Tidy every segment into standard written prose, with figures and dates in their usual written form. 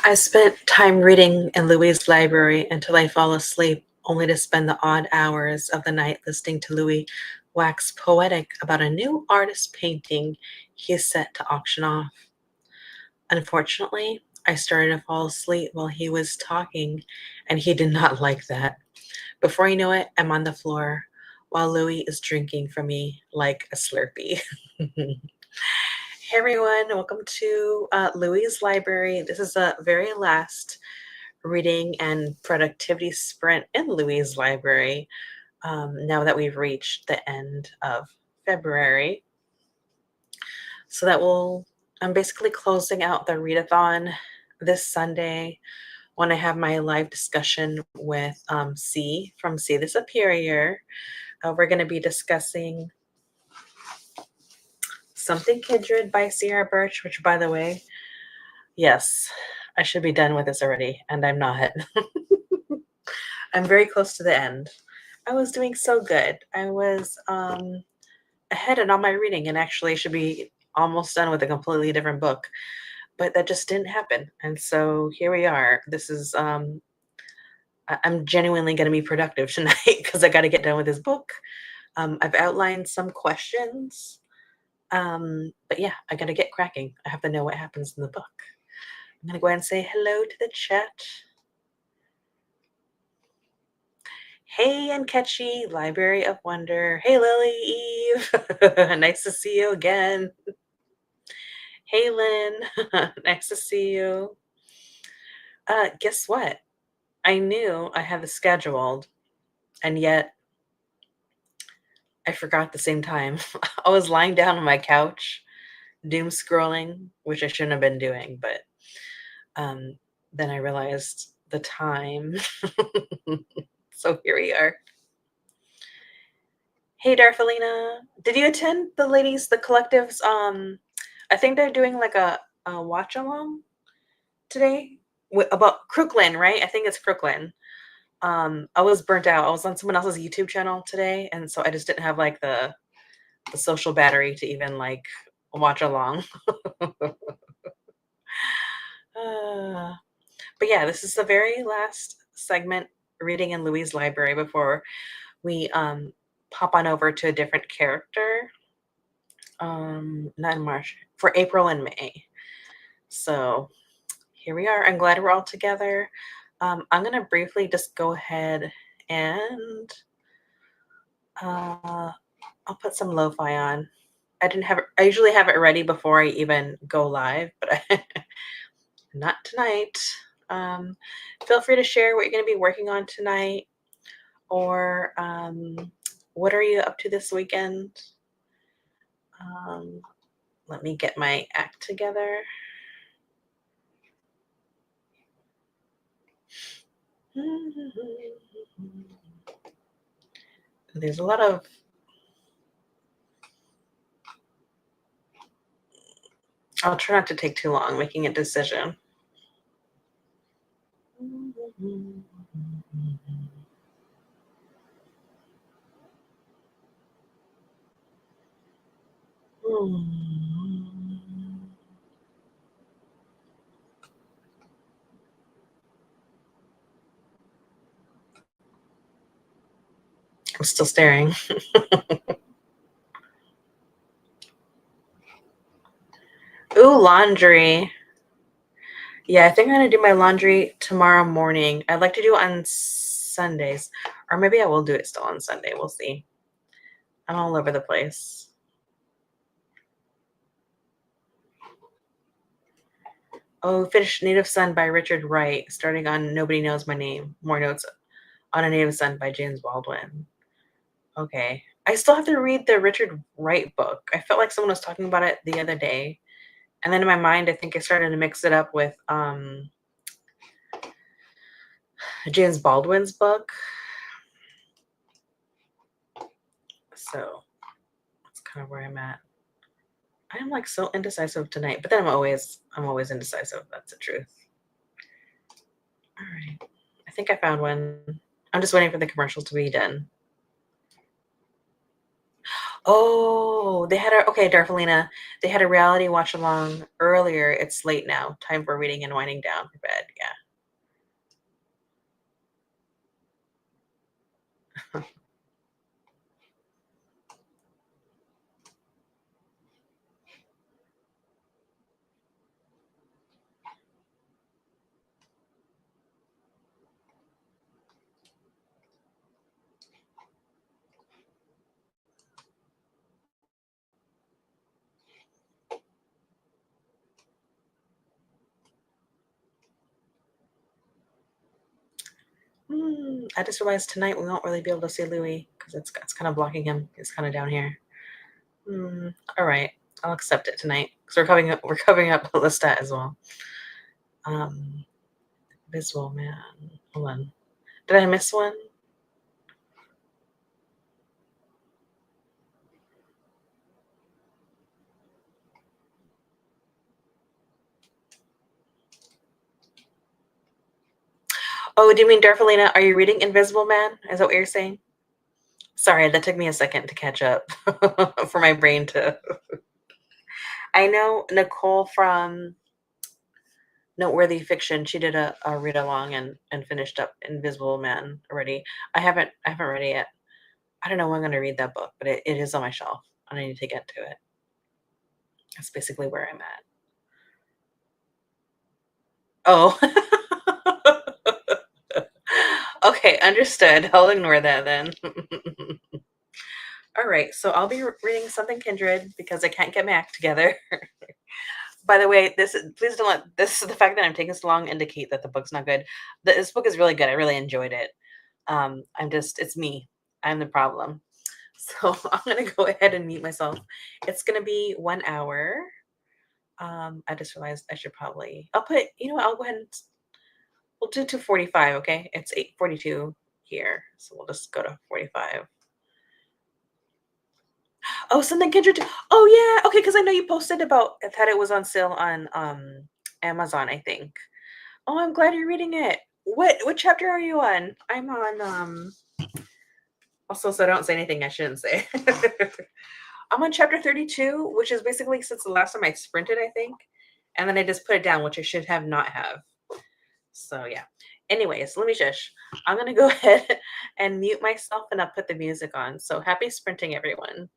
I spent time reading in Louis's library until I fall asleep, only to spend the odd hours of the night listening to Louis wax poetic about a new artist painting he is set to auction off. Unfortunately, I started to fall asleep while he was talking, and he did not like that. Before you know it, I'm on the floor while Louis is drinking from me like a slurpy. Hey everyone, welcome to Louie's Library. This is the very last reading and productivity sprint in Louie's Library now that we've reached the end of February. So I'm basically closing out the readathon this Sunday when I have my live discussion with C from C the Superior. We're going to be discussing Something Kindred by Sierra Birch, which, by the way, yes, I should be done with this already, and I'm not. I'm very close to the end. I was doing so good. I was ahead in all my reading and actually should be almost done with a completely different book, but that just didn't happen. And so here we are. This is, I'm genuinely going to be productive tonight because I got to get done with this book. I've outlined some questions. But yeah, I gotta get cracking. I have to know what happens in the book. I'm gonna go ahead and say hello to the chat. Hey, and catchy Library of Wonder. Hey, Lily Eve. Nice to see you again. Hey, Lynn. Nice to see you. Guess what? I knew I had this scheduled, and yet I forgot at the same time. I was lying down on my couch, doom scrolling, which I shouldn't have been doing, but then I realized the time. So here we are. Hey, Darfalina. Did you attend the collectives? I think they're doing like a watch along today about Crooklyn, right? I think it's Crooklyn. I was burnt out. I was on someone else's YouTube channel today, and so I just didn't have like the social battery to even like watch along. But yeah, this is the very last segment reading in Louie's library before we pop on over to a different character. Not in March, for April and May. So here we are. I'm glad we're all together. I'm gonna briefly just go ahead and I'll put some lo-fi on. I usually have it ready before I even go live, but not tonight. Feel free to share what you're going to be working on tonight, or what are you up to this weekend? Let me get my act together. There's a lot of I'll try not to take too long making a decision. I'm still staring. Ooh, laundry. Yeah, I think I'm going to do my laundry tomorrow morning. I'd like to do it on Sundays, or maybe I will do it still on Sunday. We'll see. I'm all over the place. Oh, finished Native Son by Richard Wright, starting on Nobody Knows My Name. More notes on a Native Son by James Baldwin. Okay. I still have to read the Richard Wright book. I felt like someone was talking about it the other day. And then in my mind, I think I started to mix it up with James Baldwin's book. So that's kind of where I'm at. I am like so indecisive tonight, but then I'm always indecisive. That's the truth. All right. I think I found one. I'm just waiting for the commercials to be done. Oh, they had a okay, Darfelina. They had a reality watch along earlier. It's late now. Time for reading and winding down for bed. Yeah. I just realized tonight we won't really be able to see Louis because it's kind of blocking him. He's kind of down here. All right, I'll accept it tonight because we're covering up Lestat as well. Um, Visual man. Hold on. Did I miss one? Oh, do you mean Darfelina? Are you reading Invisible Man? Is that what you're saying? Sorry, that took me a second to catch up for my brain to. I know Nicole from Noteworthy Fiction. She did a read along and finished up Invisible Man already. I haven't read it yet. I don't know when I'm going to read that book, but it is on my shelf and I need to get to it. That's basically where I'm at. Oh. Okay, understood. I'll ignore that then. All right, so I'll be reading something kindred because I can't get my act together. By the way, please don't let this the fact that I'm taking so long indicate that the book's not good. This book is really good. I really enjoyed it. It's me. I'm the problem. So I'm gonna go ahead and mute myself. It's gonna be 1 hour. I just realized I should probably. I'll put. You know what? I'll go ahead and we'll do 2:45. Okay, it's 8:42 here, so we'll just go to 45. Oh, something kindred. Oh yeah, okay. Because I know you posted about that it was on sale on Amazon. I think. Oh, I'm glad you're reading it. What chapter are you on? I'm on also so I don't say anything I shouldn't say. I'm on chapter 32, which is basically since the last time I sprinted, I think. And then I just put it down, which I should have not have. So yeah. Anyways, let me shush. I'm gonna go ahead and mute myself and I'll put the music on. So happy sprinting, everyone.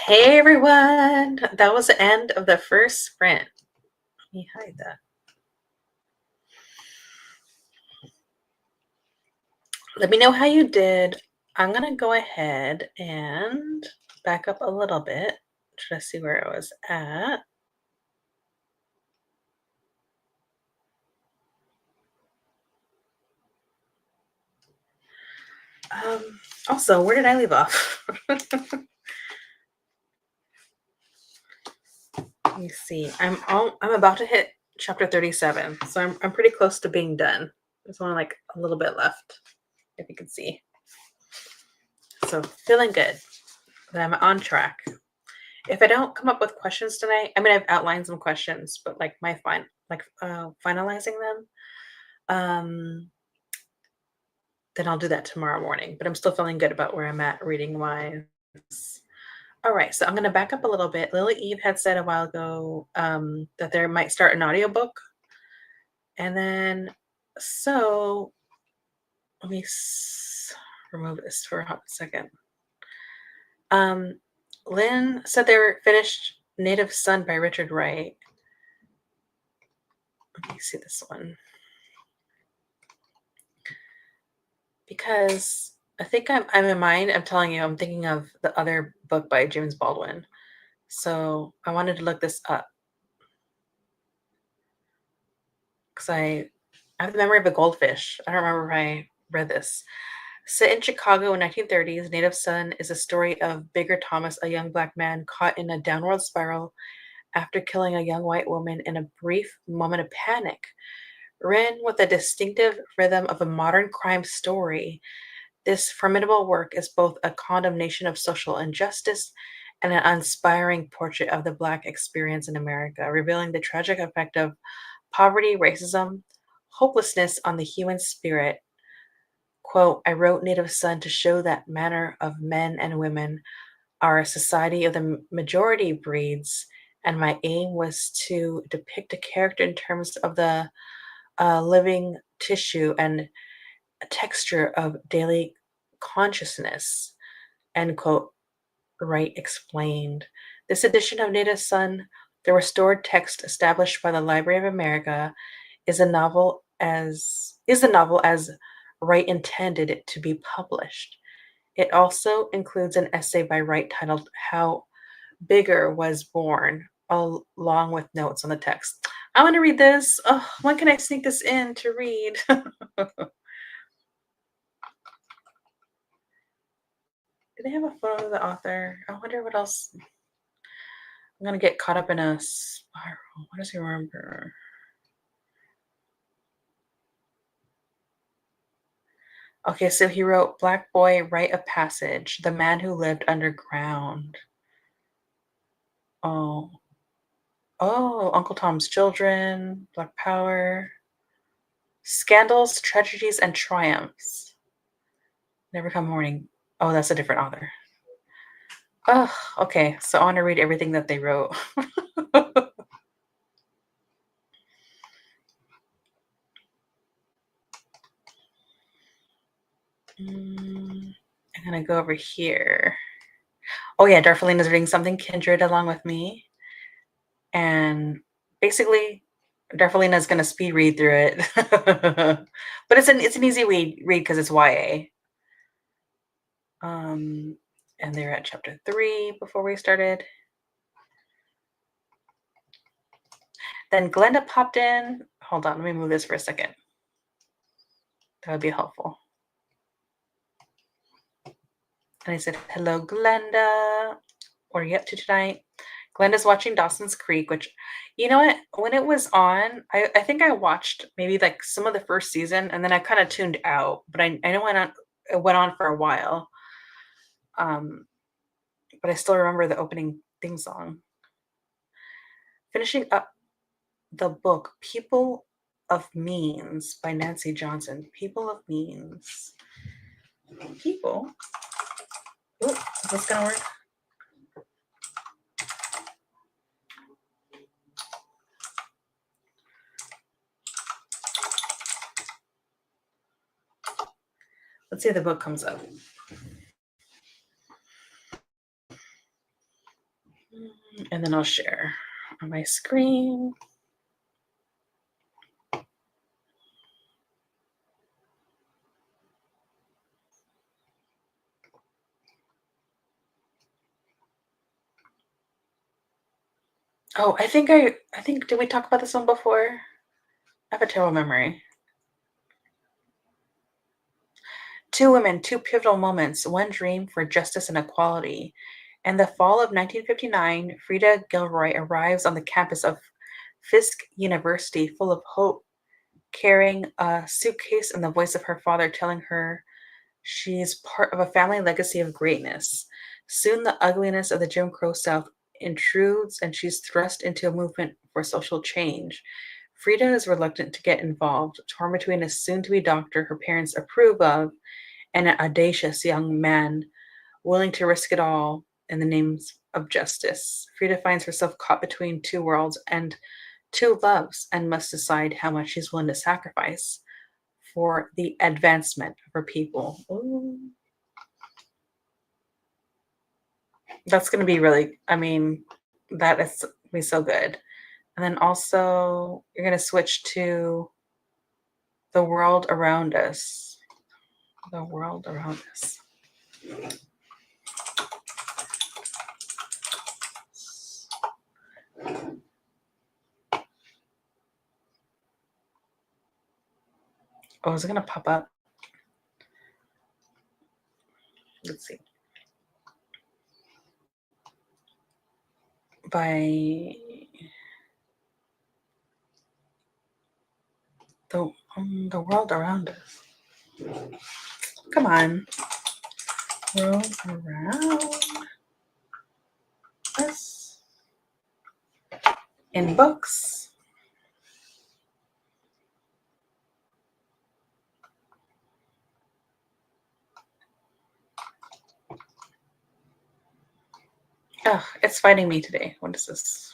Hey everyone, that was the end of the first sprint. Let me hide that. Let me know how you did. I'm gonna go ahead and back up a little bit. Try to see where I was at. Also, where did I leave off? Let me see. I'm about to hit chapter 37, so I'm pretty close to being done. There's only like a little bit left, if you can see. So feeling good that I'm on track. If I don't come up with questions tonight, I mean I've outlined some questions, but like finalizing them, then I'll do that tomorrow morning. But I'm still feeling good about where I'm at reading wise. All right, so I'm going to back up a little bit. Lily Eve had said a while ago that there might start an audiobook. And then So let me remove this for a hot second. Um, Lynn said they were finished Native Son by Richard Wright. Let me see this one. Because I think I'm in mind, I'm telling you, I'm thinking of the other book by James Baldwin. So I wanted to look this up because I have the memory of a goldfish. I don't remember if I read this. Set in Chicago in 1930s, Native Son is a story of Bigger Thomas, a young black man caught in a downward spiral after killing a young white woman in a brief moment of panic. Written with the distinctive rhythm of a modern crime story, this formidable work is both a condemnation of social injustice and an inspiring portrait of the Black experience in America, revealing the tragic effect of poverty, racism, hopelessness on the human spirit. Quote, I wrote Native Son to show that manner of men and women are a society of the majority breeds, and my aim was to depict a character in terms of the living tissue and texture of daily consciousness, end quote, Wright explained. This edition of Native Son, the restored text established by the Library of America, is the novel as Wright intended it to be published. It also includes an essay by Wright titled How Bigger Was Born, along with notes on the text. I want to read this. Oh, when can I sneak this in to read? Do they have a photo of the author? I wonder what else. I'm gonna get caught up in a spiral. What does he remember? Okay, so he wrote Black Boy, Rite of Passage, The Man Who Lived Underground. Oh. Oh, Uncle Tom's Children, Black Power, Scandals, Tragedies, and Triumphs. Never Come Morning. Oh, that's a different author. Oh, okay. So I want to read everything that they wrote. I'm gonna go over here. Oh yeah, Darfeline is reading Something Kindred along with me, and basically, Darfelina is gonna speed read through it, but it's an easy read because it's YA. And they're at chapter 3 before we started. Then Glenda popped in. Hold on, let me move this for a second. That would be helpful. And I said, hello, Glenda. What are you up to tonight? Glenda's watching Dawson's Creek, which, you know what? When it was on, I think I watched maybe like some of the first season, and then I kind of tuned out. But I know it went on for a while. But I still remember the opening theme song. Finishing up the book, People of Means by Nancy Johnson. People of Means. People. Ooh, is this gonna work? Let's see if the book comes up. And then I'll share on my screen. Oh, I think did we talk about this one before? I have a terrible memory. Two women, two pivotal moments, one dream for justice and equality. In the fall of 1959, Frida Gilroy arrives on the campus of Fisk University full of hope, carrying a suitcase and the voice of her father telling her she's part of a family legacy of greatness. Soon the ugliness of the Jim Crow South intrudes and she's thrust into a movement for social change. Frida is reluctant to get involved, torn between a soon to be doctor her parents approve of and an audacious young man willing to risk it all in the names of justice. Frida finds herself caught between two worlds and two loves and must decide how much she's willing to sacrifice. for the advancement for people. Ooh. That's going to be really, I mean, that is going to be so good. And then also, you're going to switch to the world around us. The world around us. Oh, is it going to pop up? Let's see. By the world around us. Come on. World around us. In books. Oh, it's fighting me today. What is this?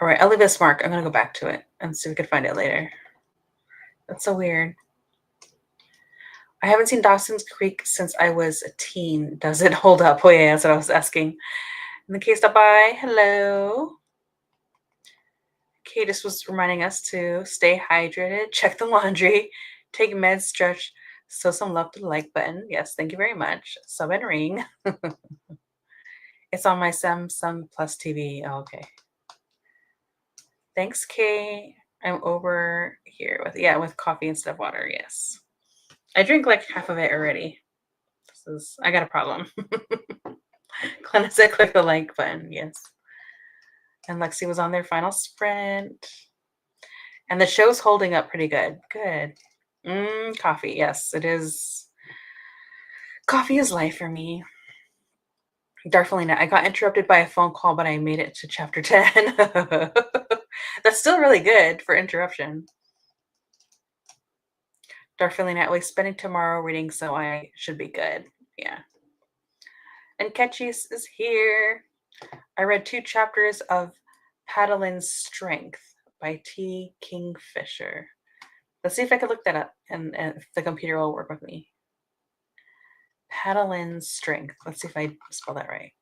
All right, I'll leave this mark. I'm going to go back to it and see if we can find it later. That's so weird. I haven't seen Dawson's Creek since I was a teen. Does it hold up? Oh, yeah, that's what I was asking. In the case, stop by. Hello. Okay, this was reminding us to stay hydrated, check the laundry, take meds, stretch, so some love to the like button. Yes, thank you very much. Sub and ring. It's on my Samsung Plus TV. Oh, okay. Thanks, Kay. I'm over here with coffee instead of water. Yes. I drink like half of it already. I got a problem. Glenna said click the like button. Yes. And Lexi was on their final sprint. And the show's holding up pretty good. Good. Coffee. Yes, it is. Coffee is life for me. Definitely not. I got interrupted by a phone call, but I made it to chapter 10. That's still really good for interruption. Darfilina, we're spending tomorrow reading, so I should be good. Yeah. And Ketchis is here. I read 2 chapters of Paddlin's Strength by T. Kingfisher. Let's see if I can look that up and if the computer will work with me. Paddlin's Strength. Let's see if I spell that right.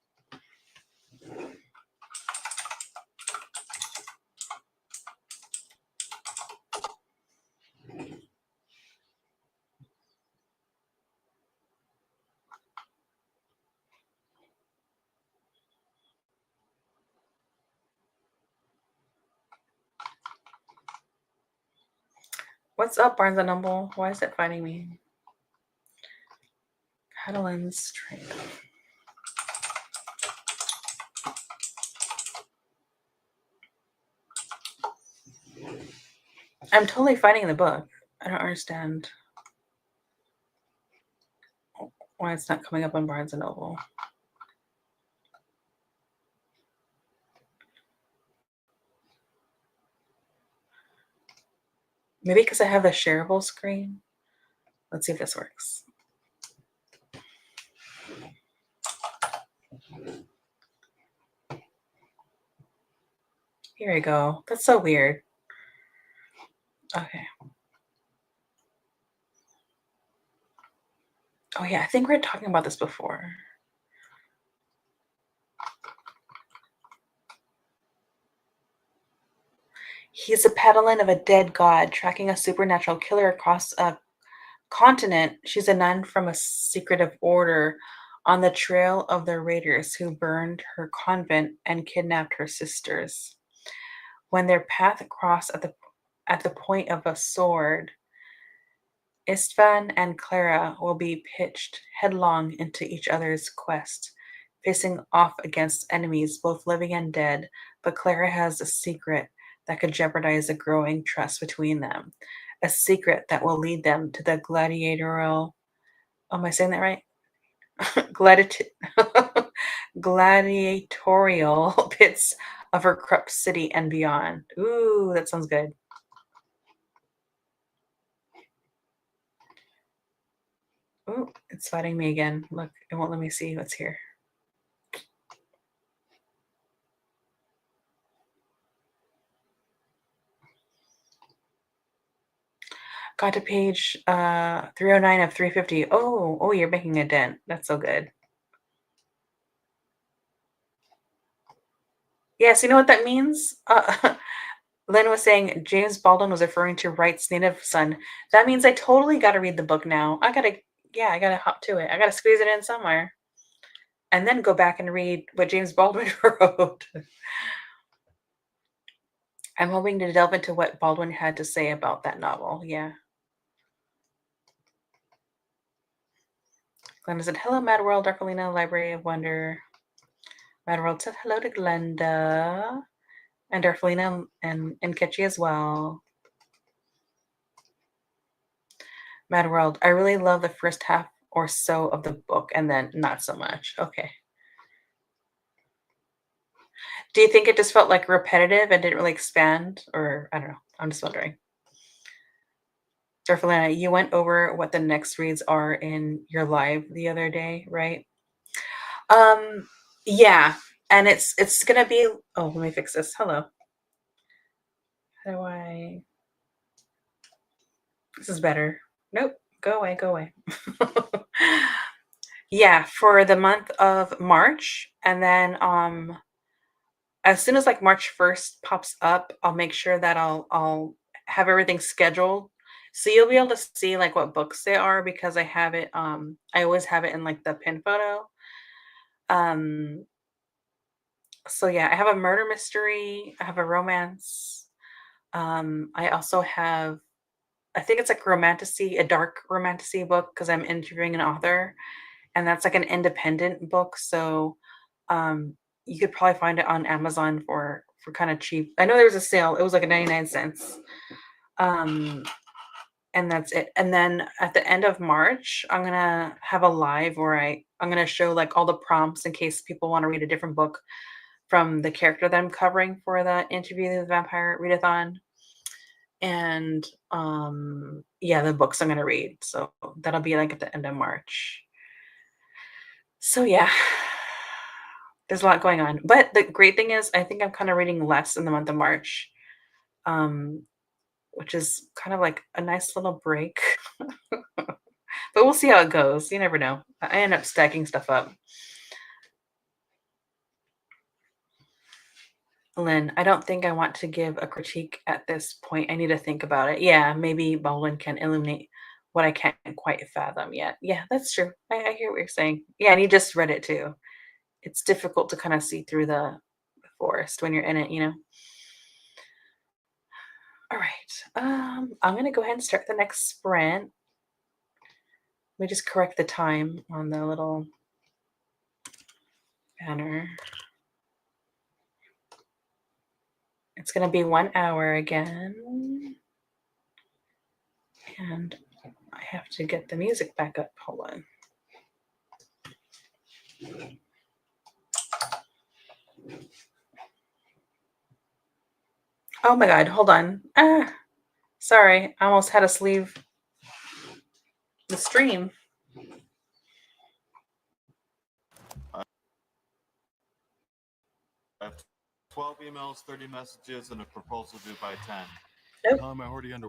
What's up, Barnes & Noble? Why is it finding me? Paddlin's Strength. I'm totally finding the book. I don't understand why it's not coming up on Barnes & Noble. Maybe because I have the shareable screen. Let's see if this works. Here we go. That's so weird. Okay. Oh, yeah. I think we were talking about this before. He's a peddling of a dead god, tracking a supernatural killer across a continent. She's a nun from a secretive order on the trail of the raiders who burned her convent and kidnapped her sisters. When their path cross at the point of a sword, Istvan and Clara will be pitched headlong into each other's quest, facing off against enemies both living and dead, but Clara has a secret that could jeopardize the growing trust between them, a secret that will lead them to the gladiatorial, oh, am I saying that right? Gladiatorial pits of her corrupt city and beyond. Ooh, that sounds good. Ooh, it's fighting me again. Look, it won't let me see what's here. Got to page 309 of 350. Oh, you're making a dent. That's so good. Yes, you know what that means? Lynn was saying James Baldwin was referring to Wright's native son. That means I totally got to read the book now. I gotta hop to it. I gotta squeeze it in somewhere. And then go back and read what James Baldwin wrote. I'm hoping to delve into what Baldwin had to say about that novel. Yeah. Glenda said, hello, Mad World, Darkolina, Library of Wonder. Mad World said hello to Glenda. And Darkolina and Ketchy as well. Mad World, I really love the first half or so of the book and then not so much. Okay. Do you think it just felt like repetitive and didn't really expand? Or I don't know. I'm just wondering. Darfalina, you went over what the next reads are in your live the other day, right? Um, yeah. And it's gonna be let me fix this. Hello. How do I this is better. Nope. Go away, go away. Yeah, for the month of March. And then as soon as like March 1st pops up, I'll make sure that I'll have everything scheduled. So you'll be able to see like what books they are because I have it I always have it in like the pin photo. Um so yeah, I have a murder mystery, I have a romance. I also have I think it's like romantasy, a dark romantasy book because I'm interviewing an author and that's like an independent book. So you could probably find it on Amazon for kind of cheap. I know there was a sale. It was like 99 cents. Um and that's it. And then at the end of March, I'm gonna have a live where I'm gonna show like all the prompts in case people want to read a different book from the character that I'm covering for the interview the vampire readathon. And yeah, the books I'm gonna read. So that'll be like at the end of March. So yeah, there's a lot going on. But the great thing is I think I'm kind of reading less in the month of March. Um, which is kind of like a nice little break. But we'll see how it goes. You never know. I end up stacking stuff up. Lynn, I don't think I want to give a critique at this point. I need to think about it. Yeah, maybe Baldwin can illuminate what I can't quite fathom yet. Yeah, that's true. I hear what you're saying. Yeah, and you just read it too. It's difficult to kind of see through the forest when you're in it, you know? All right. I'm gonna go ahead and start the next sprint. Let me just correct the time on the little banner. It's going to be 1 hour again. And I have to get the music back up. Hold on. Oh my God, hold on. Sorry, I almost had us leave the stream. 12 emails, 30 messages, and a proposal due by 10. Nope. I'm already under.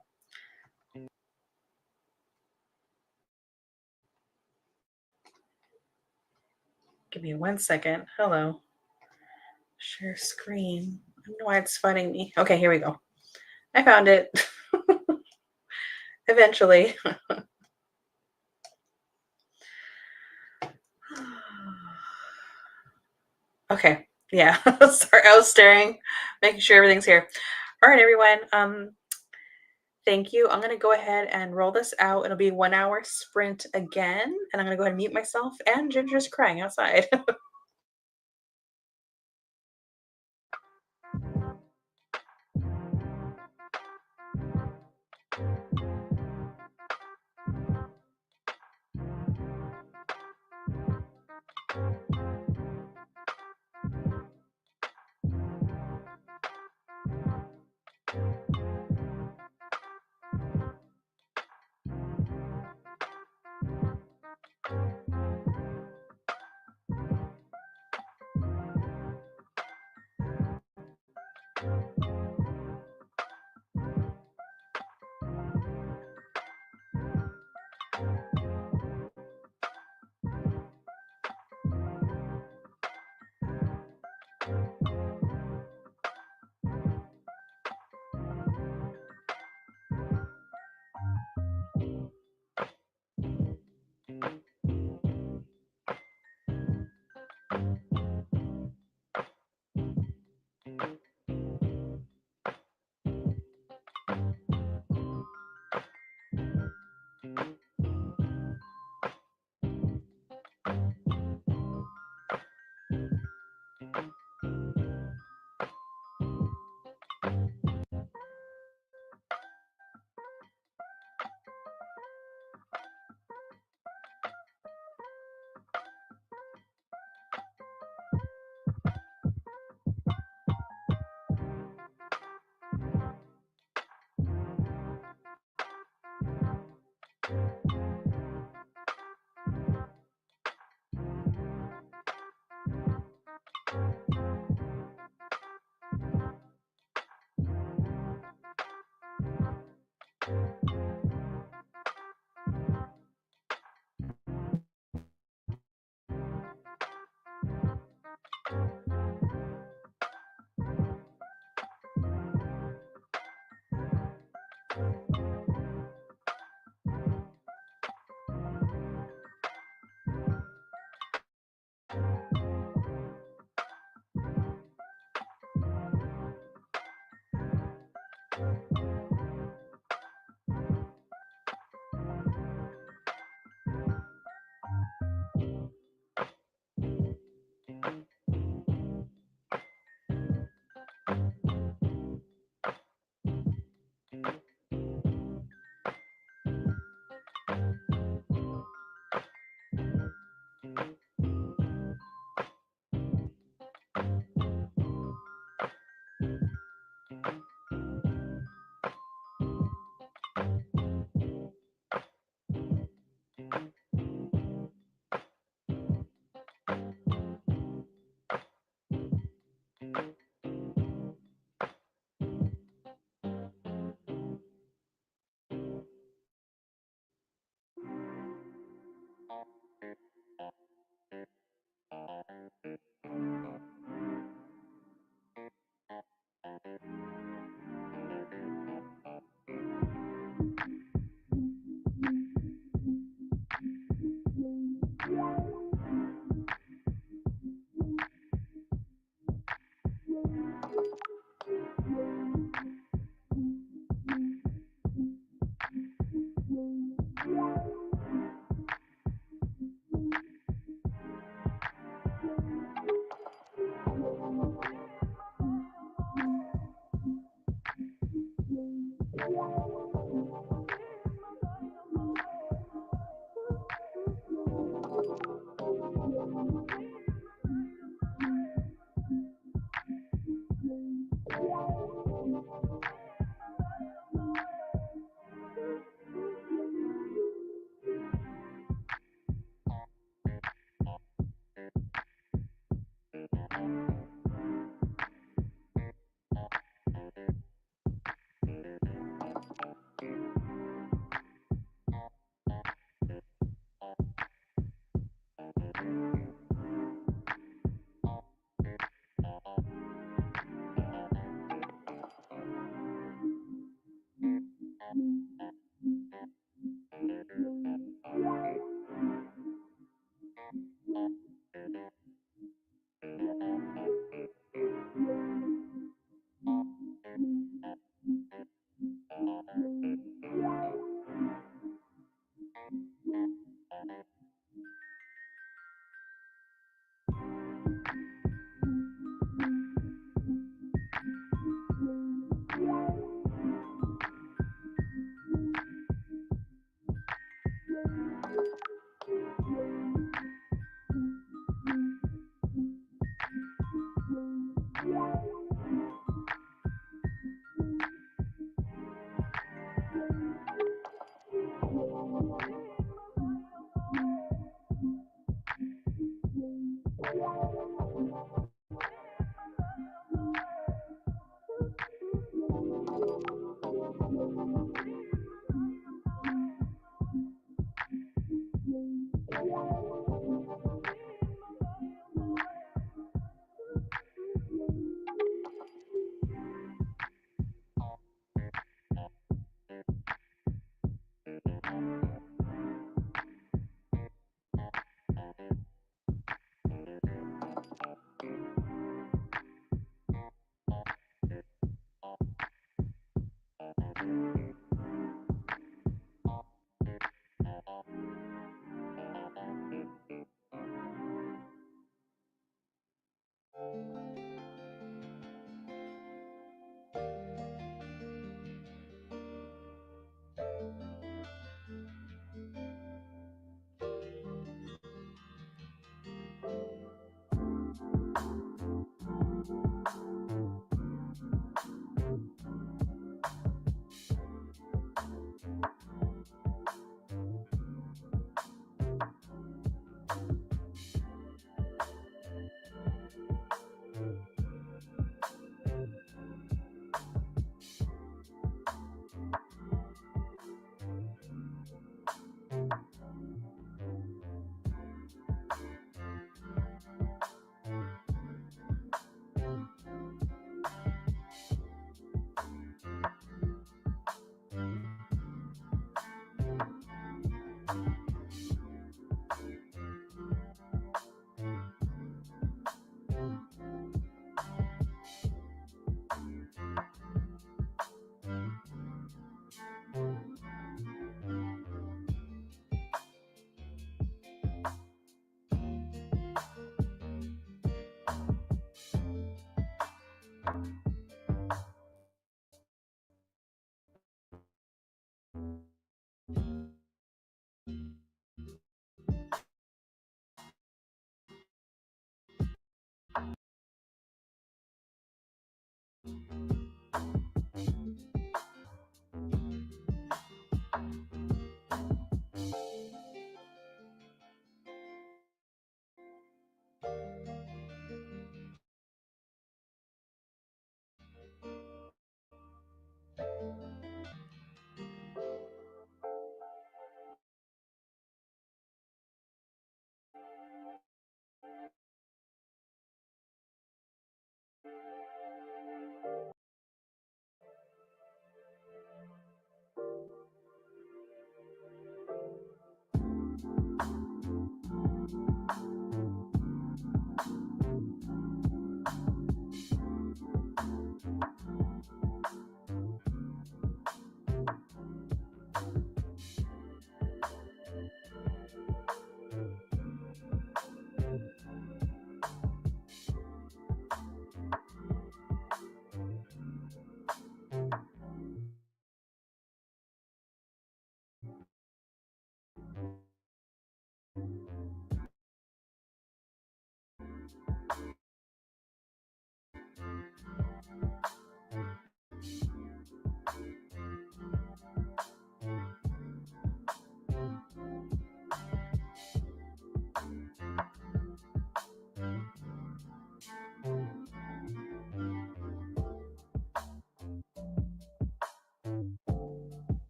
Give me 1 second. Hello. Share screen. I don't know why it's fighting me. Okay, here we go. I found it. Eventually. Okay. Yeah. Sorry, I was staring, making sure everything's here. All right, everyone. Thank you. I'm going to go ahead and roll this out. It'll be 1 hour sprint again. And I'm going to go ahead and mute myself. And Ginger's crying outside.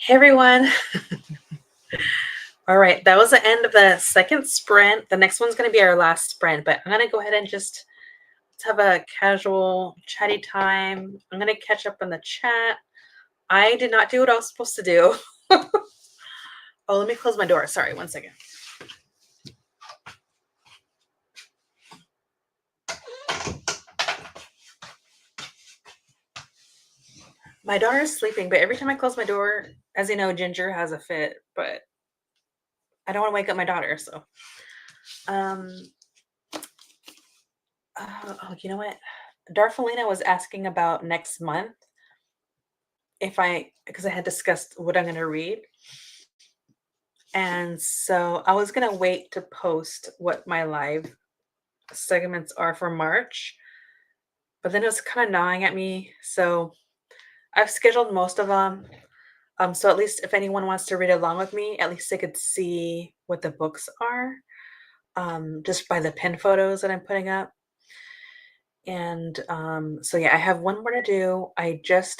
Hey everyone. All right, that was the end of the second sprint. The next one's going to be our last sprint, but I'm going to go ahead and just let's have a casual chatty time. I'm going to catch up on the chat. I did not do what I was supposed to do. Oh, let me close my door. Sorry, one second. My daughter is sleeping, but every time I close my door, as you know, Ginger has a fit, but I don't want to wake up my daughter, so. Oh, you know what? Darfelina was asking about next month because I had discussed what I'm going to read. And so I was going to wait to post what my live segments are for March, but then it was kind of gnawing at me. So I've scheduled most of them. So at least if anyone wants to read along with me, at least they could see what the books are, just by the pin photos that I'm putting up. And so yeah, I have one more to do. I was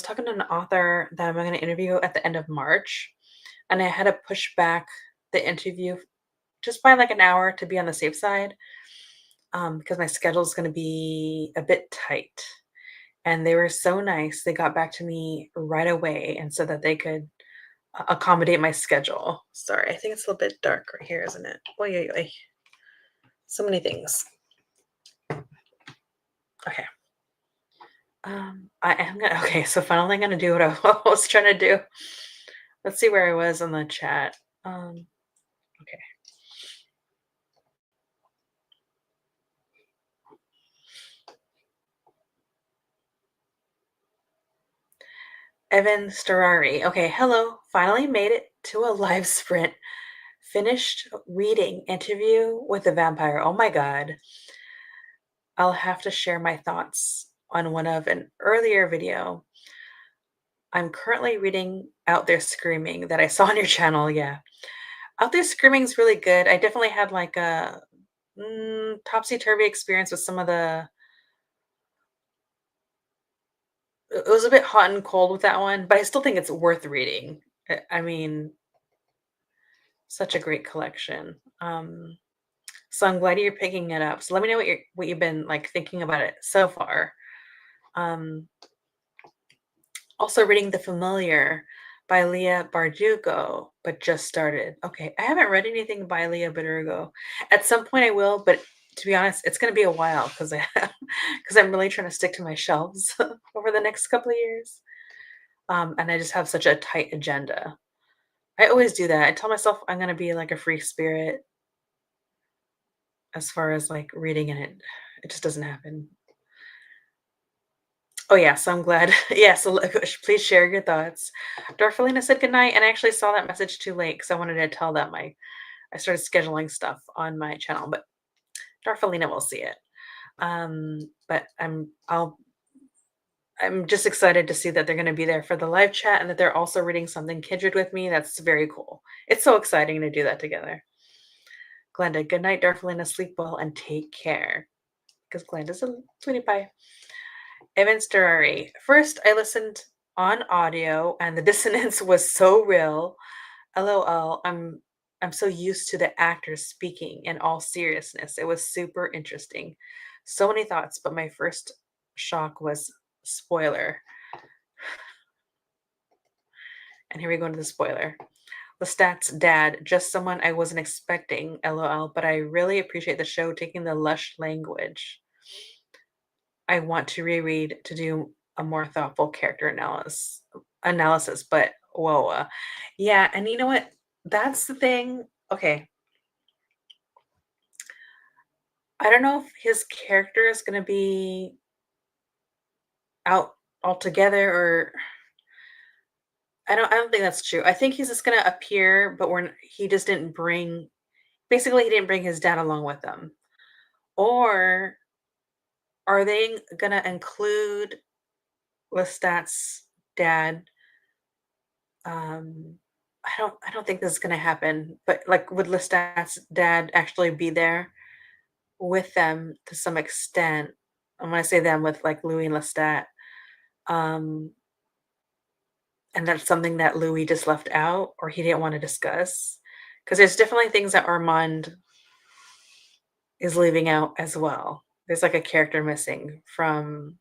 talking to an author that I'm going to interview at the end of March, and I had to push back the interview just by like an hour to be on the safe side, because my schedule is going to be a bit tight. And they were so nice. They got back to me right away and said that they could accommodate my schedule. Sorry, I think it's a little bit dark right here, isn't it? Oy, oy, oy. So many things. Okay. I am gonna okay, so finally I'm gonna do what I was trying to do. Let's see where I was on the chat. Okay. Evan Starari. Okay, hello. Finally made it to a live sprint. Finished reading Interview with the Vampire. Oh my god. I'll have to share my thoughts on one of an earlier video. I'm currently reading Out There Screaming that I saw on your channel. Yeah. Out There Screaming is really good. I definitely had like a topsy-turvy experience with some of the it was a bit hot and cold with that one, but I still think it's worth reading. I mean, Such a great collection. So I'm glad you're picking it up. So let me know what you've been like thinking about it so far. Um, Also reading The Familiar by Leah Bardugo, but just started. Okay, I haven't read anything by Leah Bardugo. At some point I will, but to be honest, it's going to be a while because because I'm really trying to stick to my shelves over the next couple of years. And I just have such a tight agenda. I always do that. I tell myself I'm going to be like a free spirit as far as like reading, and it just doesn't happen. Oh, yeah, so I'm glad. Yeah, so please share your thoughts. Dorfalina said goodnight, and I actually saw that message too late because I wanted to tell them I started scheduling stuff on my channel, but Dorfalina will see it. But I'm just excited to see that they're gonna be there for the live chat and that they're also reading something kindred with me. That's very cool. It's so exciting to do that together. Glenda, good night, Dorfalina. Sleep well and take care. Because Glenda's a sweetie pie. Evan Sterari. First, I listened on audio, and the dissonance was so real. LOL. I'm so used to the actors speaking in all seriousness. It was super interesting. So many thoughts, but my first shock was spoiler. And here we go into the spoiler. Lestat's dad, just someone I wasn't expecting, LOL, but I really appreciate the show taking the lush language. I want to reread to do a more thoughtful character analysis, but whoa. Yeah, and you know what? That's the thing. Okay. I don't know if his character is going to be out altogether, or I don't think that's true. I think he's just going to appear, but he just didn't bring basically he didn't bring his dad along with him. Or are they going to include Lestat's dad? I don't think this is going to happen, but like would Lestat's dad actually be there with them to some extent? And when I say them, with like Louis and Lestat, um, and that's something that Louis just left out or he didn't want to discuss. Because there's definitely things that Armand is leaving out as well. There's like a character missing from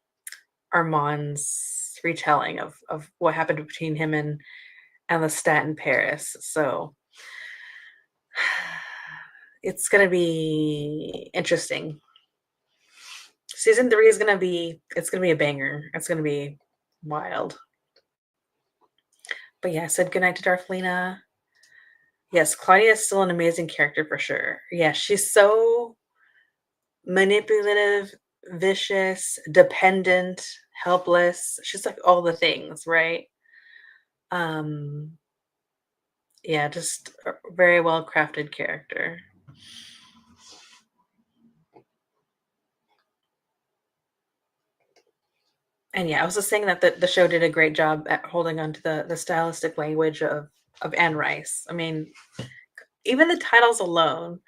Armand's retelling of what happened between him and Lestat in Paris. So it's gonna be interesting. Season 3 is gonna be a banger. It's gonna be wild. But yeah, I said goodnight to Darflina. Yes, Claudia is still an amazing character for sure. Yeah, she's so manipulative, vicious, dependent, helpless. She's like all the things, right? Um, yeah, just a very well crafted character. And yeah, I was just saying that the show did a great job at holding on to the stylistic language of Anne Rice. I mean, even the titles alone,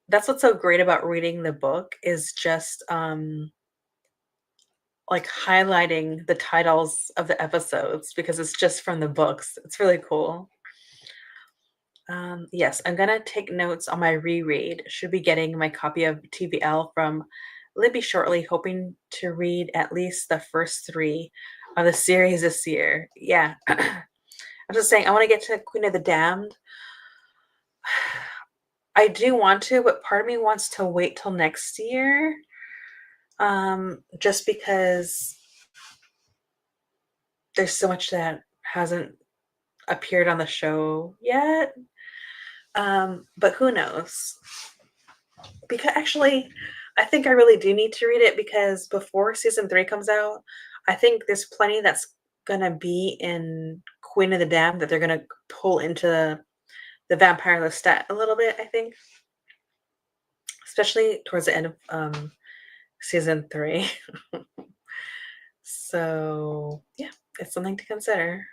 that's what's so great about reading the book is just like highlighting the titles of the episodes because it's just from the books. It's really cool. Yes, I'm gonna take notes on my reread. Should be getting my copy of TVL from Libby shortly, hoping to read at least the first 3 of the series this year. Yeah. I'm just saying I want to get to Queen of the Damned. I do want to, but part of me wants to wait till next year. Just because there's so much that hasn't appeared on the show yet. But who knows? Because actually, I think I really do need to read it because before season 3 comes out, I think there's plenty that's gonna be in Queen of the Damned that they're gonna pull into the Vampire Lestat a little bit, I think. Especially towards the end of season 3. So yeah, it's something to consider.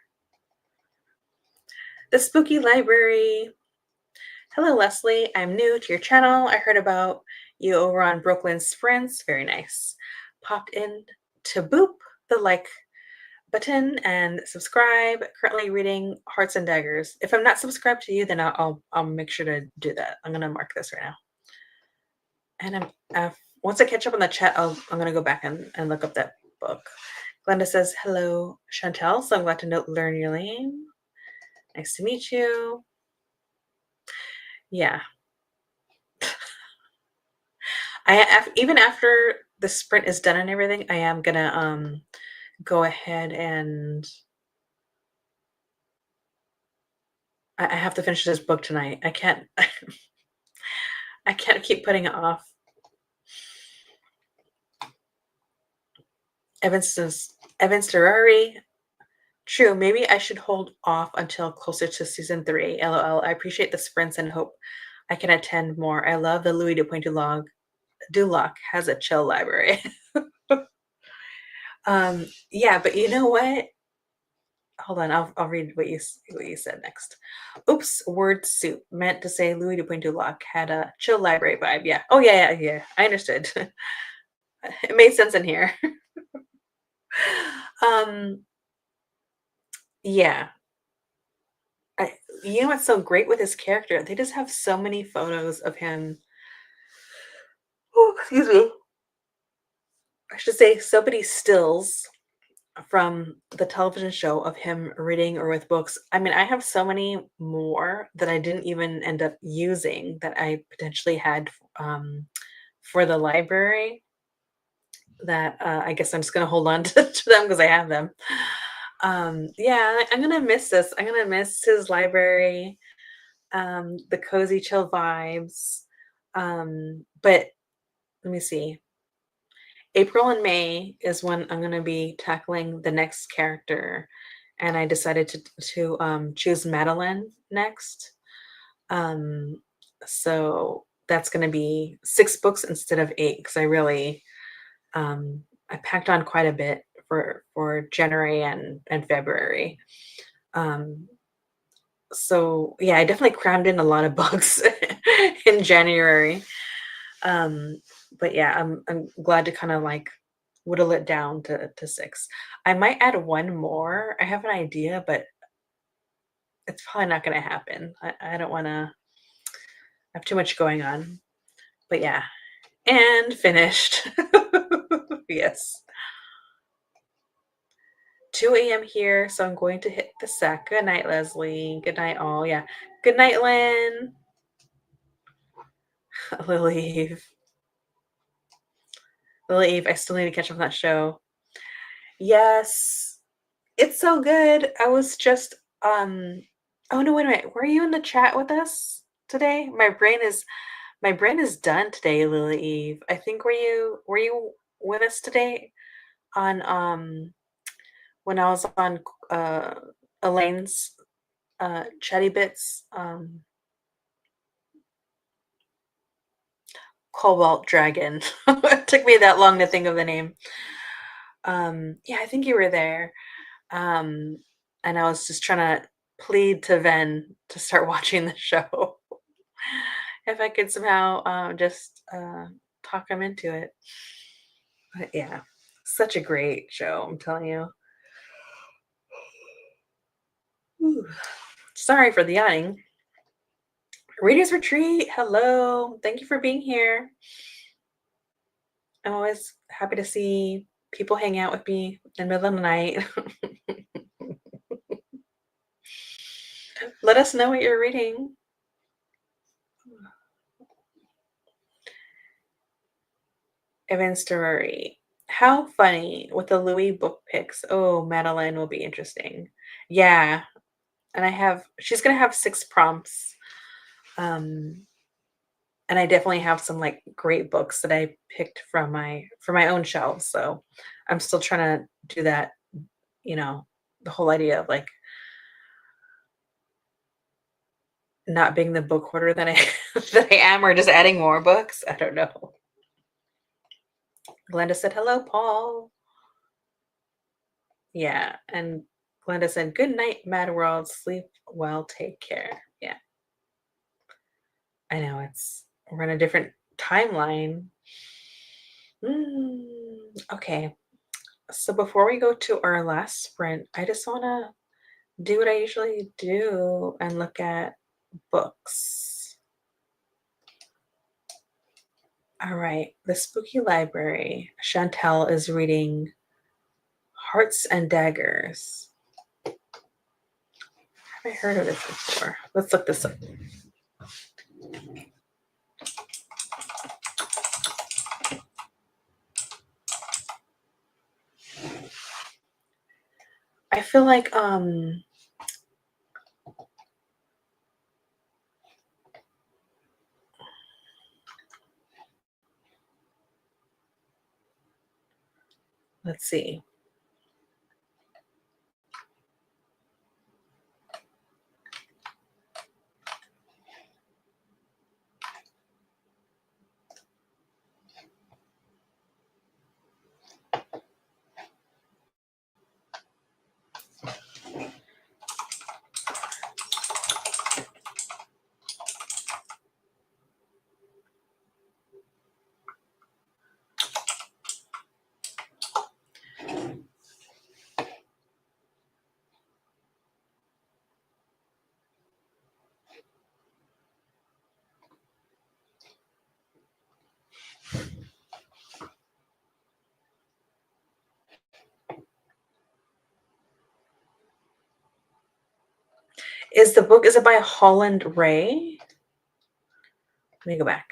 The Spooky Library. Hello, Leslie. I'm new to your channel. I heard about you over on Brooklyn Sprints. Very nice. Popped in to boop the like button and subscribe. Currently reading Hearts and Daggers. If I'm not subscribed to you, then I'll make sure to do that. I'm gonna mark this right now. And once I catch up on the chat, I'm gonna go back and look up that book. Glenda says hello, Chantel. So I'm glad to learn your name. Nice to meet you. Yeah. Even after the sprint is done and everything, I am gonna go ahead and I have to finish this book tonight. I can't I can't keep putting it off. Evans Ferrari. True, maybe I should hold off until closer to season 3. LOL. I appreciate the sprints and hope I can attend more. I love the Louis de Pointe Duloc has a chill library. Yeah, but you know what? Hold on, I'll read what you said next. Oops, word soup meant to say Louis de Pointe Duloc had a chill library vibe. Yeah. Oh yeah. I understood. It made sense in here. Yeah. You know what's so great with his character? They just have so many photos of him. Oh, excuse me. I should say so many stills from the television show of him reading or with books. I mean, I have so many more that I didn't even end up using that I potentially had for the library that I guess I'm just going to hold on to them because I have them. Yeah, I'm going to miss this. I'm going to miss his library, the cozy chill vibes. But let me see. April and May is when I'm going to be tackling the next character, and I decided to choose Madeline next. So that's going to be 6 books instead of 8 because I really I packed on quite a bit for January and February. So yeah, I definitely crammed in a lot of books in January. But yeah, I'm glad to kind of like whittle it down to 6. I might add one more. I have an idea, but it's probably not going to happen. I don't want to have too much going on. But yeah, and finished. Yes. 2 a.m. here, so I'm going to hit the sack. Good night, Leslie. Good night, all. Yeah. Good night, Lynn. Lily Eve. Lily Eve, I still need to catch up on that show. Yes. It's so good. I was just oh no, wait a minute. Were you in the chat with us today? My brain is done today, Lily Eve. I think were you with us today on when I was on Elaine's Chatty Bits Cobalt Dragon. It took me that long to think of the name. Yeah, I think you were there. And I was just trying to plead to Ven to start watching the show. If I could somehow just talk him into it. But yeah, such a great show, I'm telling you. Ooh. Sorry for the yawning. Readers Retreat, hello. Thank you for being here. I'm always happy to see people hang out with me in the middle of the night. Let us know what you're reading. Evan Story. How funny with the Louis book picks. Oh, Madeline will be interesting. Yeah. And she's gonna have 6 prompts. And I definitely have some like great books that I picked from my own shelves. So I'm still trying to do that, the whole idea of like not being the book hoarder that I that I am, or just adding more books. I don't know. Glenda said, hello, Paul. Yeah. And Glenda said, good night, Mad World. Sleep well, take care. Yeah. I know we're on a different timeline. Okay. So before we go to our last sprint, I just want to do what I usually do and look at books. All right, the Spooky Library. Chantel is reading Hearts and Daggers. Have I heard of this before? Let's look this up. I feel like let's see. Is it by Holland Ray? Let me go back.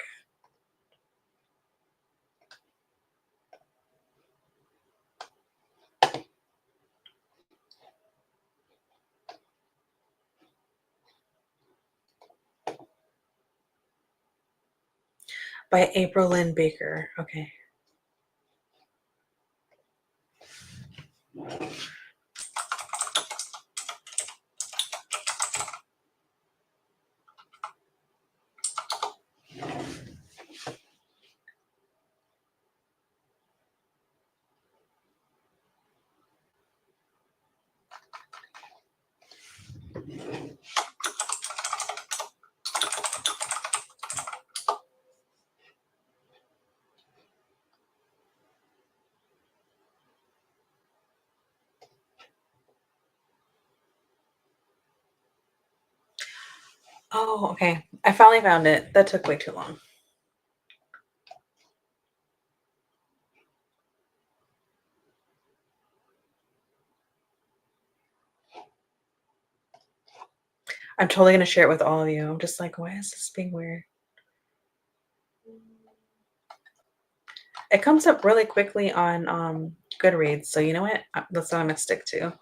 By April Lynn Baker. Okay. Oh, okay. I finally found it. That took way too long. I'm totally going to share it with all of you. I'm just like, why is this being weird? It comes up really quickly on Goodreads. So you know what? That's what I'm going to stick to.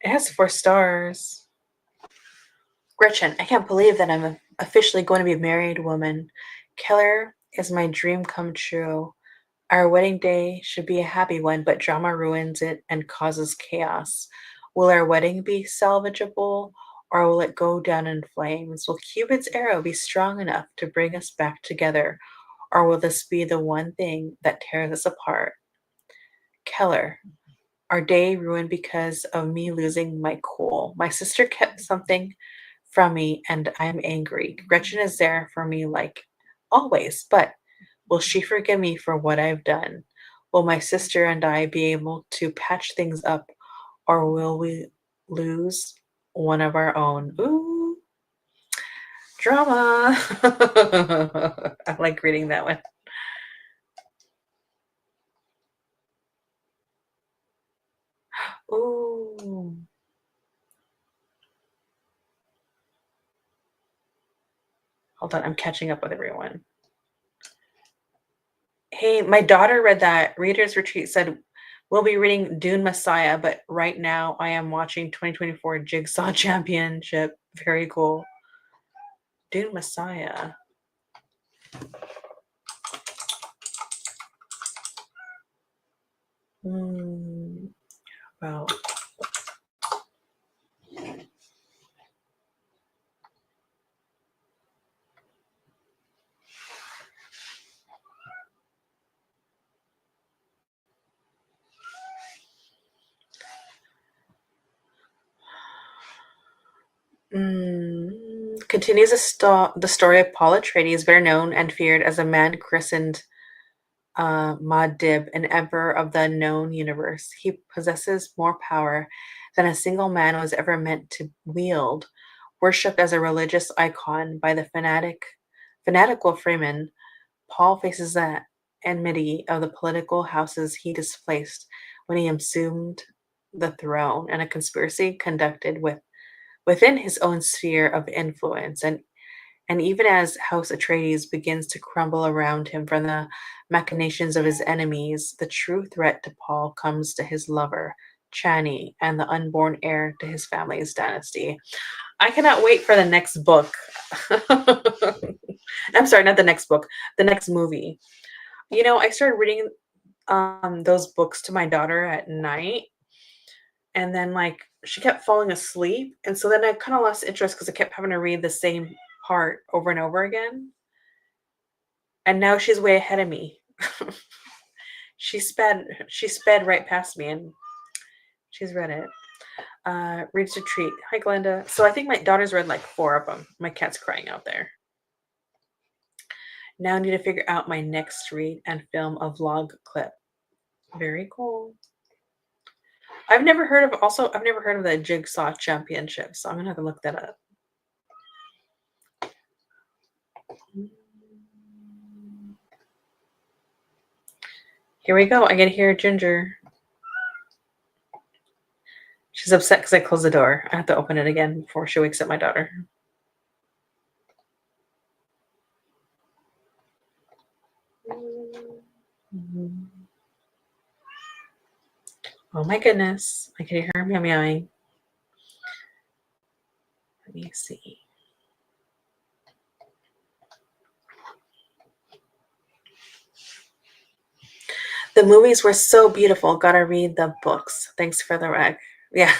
It has 4 stars. Gretchen, I can't believe that I'm officially going to be a married woman. Keller is my dream come true. Our wedding day should be a happy one, but drama ruins it and causes chaos. Will our wedding be salvageable or will it go down in flames? Will Cupid's arrow be strong enough to bring us back together or will this be the one thing that tears us apart? Keller, our day ruined because of me losing my cool. My sister kept something from me and I'm angry. Gretchen is there for me like always, but will she forgive me for what I've done? Will my sister and I be able to patch things up or will we lose one of our own? Ooh, drama. I like reading that one. Ooh. Hold on, I'm catching up with everyone. Hey, my daughter read that. Readers Retreat said we'll be reading Dune Messiah, but right now I am watching 2024 Jigsaw Championship. Very cool. Dune Messiah. Well, Continues the story of Paul Atreides, better known and feared as a man christened Muad'Dib, an emperor of the unknown universe. He possesses more power than a single man was ever meant to wield. Worshipped as a religious icon by the fanatical Freeman, Paul faces the enmity of the political houses he displaced when he assumed the throne, and a conspiracy conducted within his own sphere of influence. And even as House Atreides begins to crumble around him from the machinations of his enemies, the true threat to Paul comes to his lover, Chani, and the unborn heir to his family's dynasty. I cannot wait for the next book. I'm sorry, not the next book, the next movie. You know, I started reading those books to my daughter at night, and then like she kept falling asleep, and so then I kind of lost interest because I kept having to read the same part over and over again. And now she's way ahead of me. She sped right past me, and she's read it. Reads a treat. Hi, Glenda. So I think my daughter's read like 4 of them. My cat's crying out there. Now I need to figure out my next read and film a vlog clip. Very cool. I've never heard of the Jigsaw Championship, so I'm gonna have to look that up. Here we go. I get to hear Ginger. She's upset because I closed the door. I have to open it again before she wakes up my daughter. Oh my goodness. I can hear her meowing. Let me see. The movies were so beautiful. Gotta read the books. Thanks for the rec. Yeah.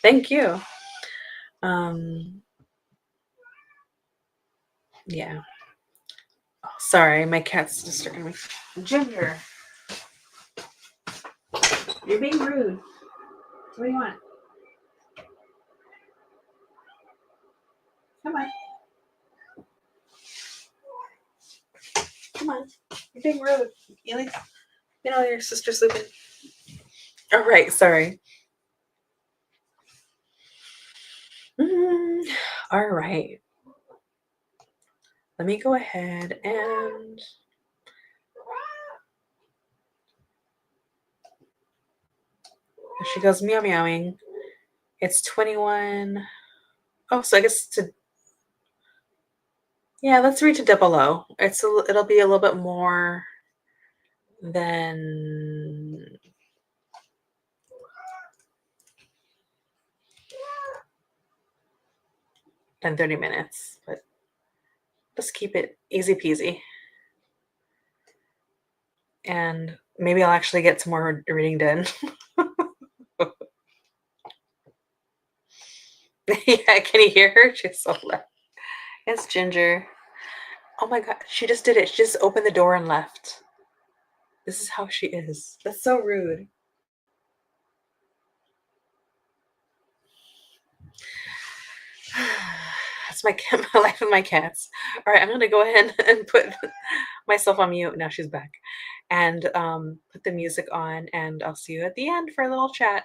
Thank you. Yeah. Oh, sorry, my cat's disturbing me. Ginger. You're being rude. What do you want? Come on. Come on. You're being rude. You know your sister's sleeping. All right, sorry. All right. Let me go ahead and she goes meowing. It's 21. Oh, so I guess let's read to double O. It'll be a little bit more than 30 minutes, but let's keep it easy peasy. And maybe I'll actually get some more reading done. Yeah, can you hear her? She's so loud. It's Ginger. Oh my god, she just did it. She just opened the door and left. This is how she is. That's so rude. That's my life with my cats. All right, I'm gonna go ahead and put myself on mute. Now she's back, and put the music on, and I'll see you at the end for a little chat.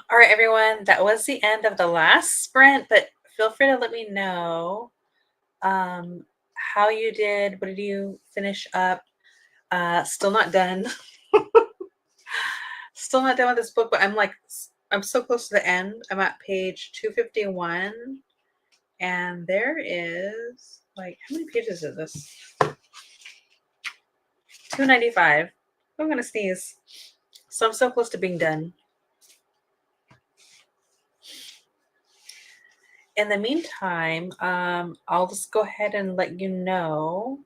All right, everyone, that was the end of the last sprint, but feel free to let me know how you did. What did you finish up? Still not done. Still not done with this book, but I'm so close to the end. I'm at page 251, and there is like, how many pages is this? 295. I'm gonna sneeze. So I'm so close to being done. In the meantime, I'll just go ahead and let you know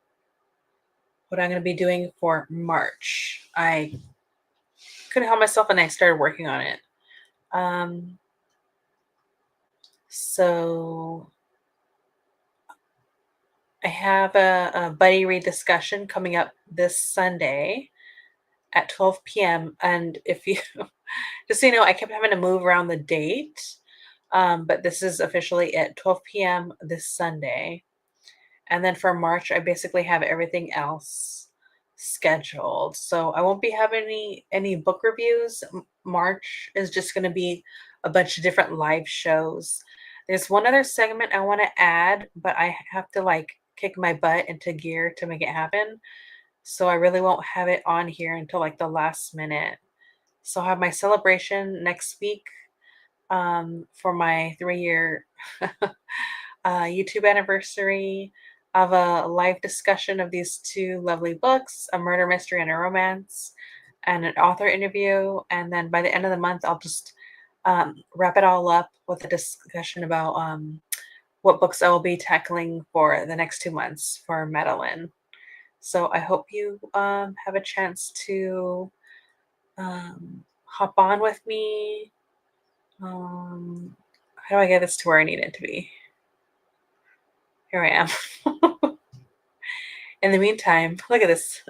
what I'm going to be doing for March. I couldn't help myself and I started working on it. So I have a buddy read discussion coming up this Sunday at 12 p.m. And if you, just so you know, I kept having to move around the date, but this is officially at 12 p.m. this Sunday. And then for March, I basically have everything else scheduled. So I won't be having any book reviews. March is just going to be a bunch of different live shows. There's one other segment I want to add, but I have to like kick my butt into gear to make it happen. So I really won't have it on here until like the last minute. So I'll have my celebration next week for my 3-year YouTube anniversary of a live discussion of these two lovely books, a murder mystery and a romance, and an author interview. And then by the end of the month, I'll just wrap it all up with a discussion about what books I will be tackling for the next 2 months for Madeline. So I hope you have a chance to hop on with me. How do I get this to where I need it to be? Here I am. In the meantime, look at this.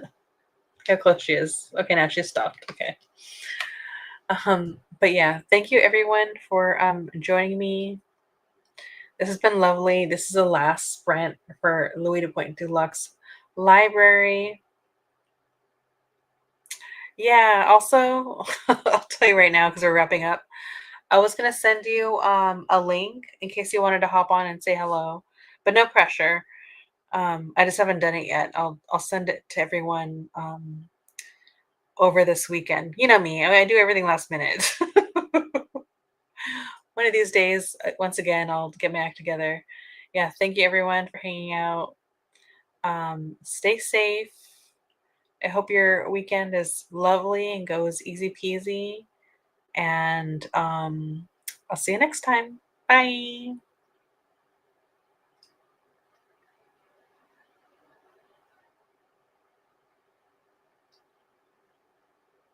How close she is. Okay, now she's stopped. Okay. But yeah, thank you everyone for joining me. This has been lovely. This is the last sprint for Louis de Pointe Deluxe Library. Yeah, also, I'll tell you right now because we're wrapping up. I was gonna send you a link in case you wanted to hop on and say hello, but no pressure. I just haven't done it yet. I'll send it to everyone over this weekend. You know me, I do everything last minute. One of these days, once again, I'll get my act together. Yeah, thank you everyone for hanging out. Stay safe. I hope your weekend is lovely and goes easy peasy. And I'll see you next time. Bye.